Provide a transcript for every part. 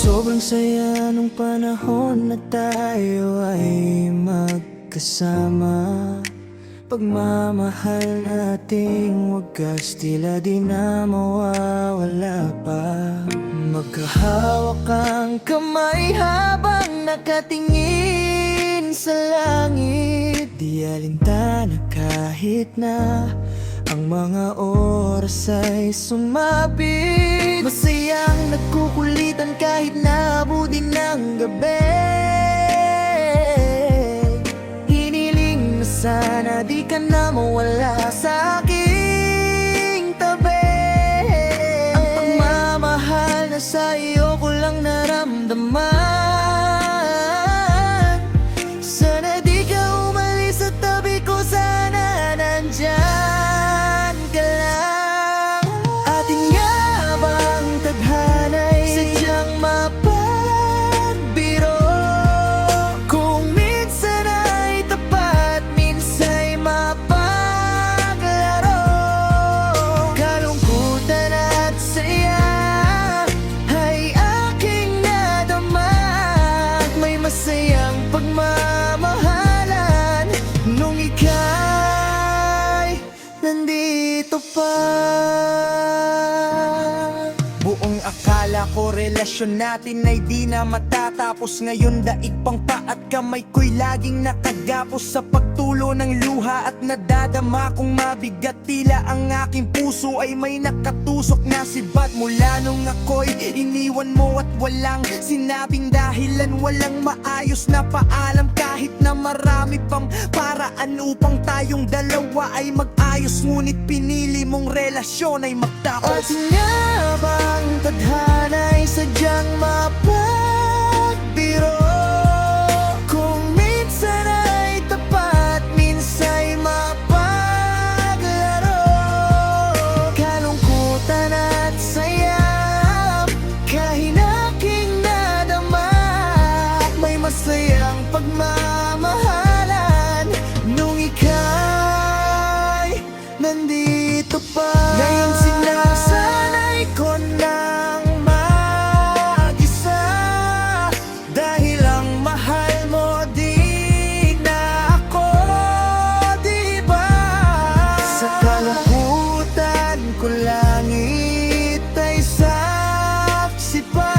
Sobrang saya nung panahon na tayo ay magkasama. Pagmamahal nating wagas, tila di na mawawala pa. Magkahawak ang kamay habang nakatingin sa langit. Di alintana kahit na ang mga oras ay sumapit. Masayang nagkukulitan kahit naabutin ng gabi. Hiniling na sana di ka na mawala sa aking tabi. Ang pagmamahal na sa iyo ko lang naramdaman. Sana di ka umalis sa tabi ko, sana nandyan ka lang. Ating yabang tadhana'y sadyang mapagbiro. Kung minsan ay tapat, minsa'y mapaglaro. Kalungkutan at saya ay aking nadama. May masayang pagmamahalan nung ika'y nandito pa. Buong akala ko relasyon natin ay di na matatapos. Ngayon daig pang pa at kamay ko'y laging nakagapos sa pagtulo ng luha. At nadadama kong mabigat, tila ang aking puso ay may nakatusok na sibat. Mula nung ako'y iniwan mo at walang sinabing dahilan, walang maayos na paalam. Kahit na marami pang paraan upang tayong dalawa ay mag-ayos, ngunit pinili mong relasyon ay magtapos. At yabang tadhana'y sadyang mapagbiro. Kung minsan ay tapat, minsa'y mapaglaro. Kalungkutan at saya kahit aking nadama. May masayang pagmamahalan nung ika'y nandito pa. Ngayon sinasanay ko nang mag-isa, dahil ang mahal mo di na ako, diba? Sa kalungkutan ko langit ay saksi pa.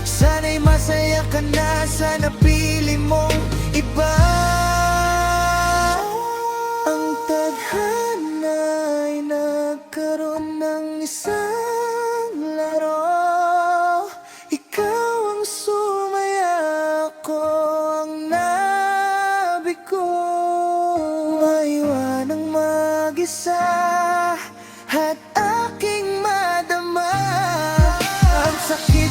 Sana'y masaya ka na sa napili mong iba. Ang tadhana ay nagkaroon ng isang laro. Ikaw ang sumaya, ako ang nabigo. Maiwanang mag-isa at aking madama ang sakit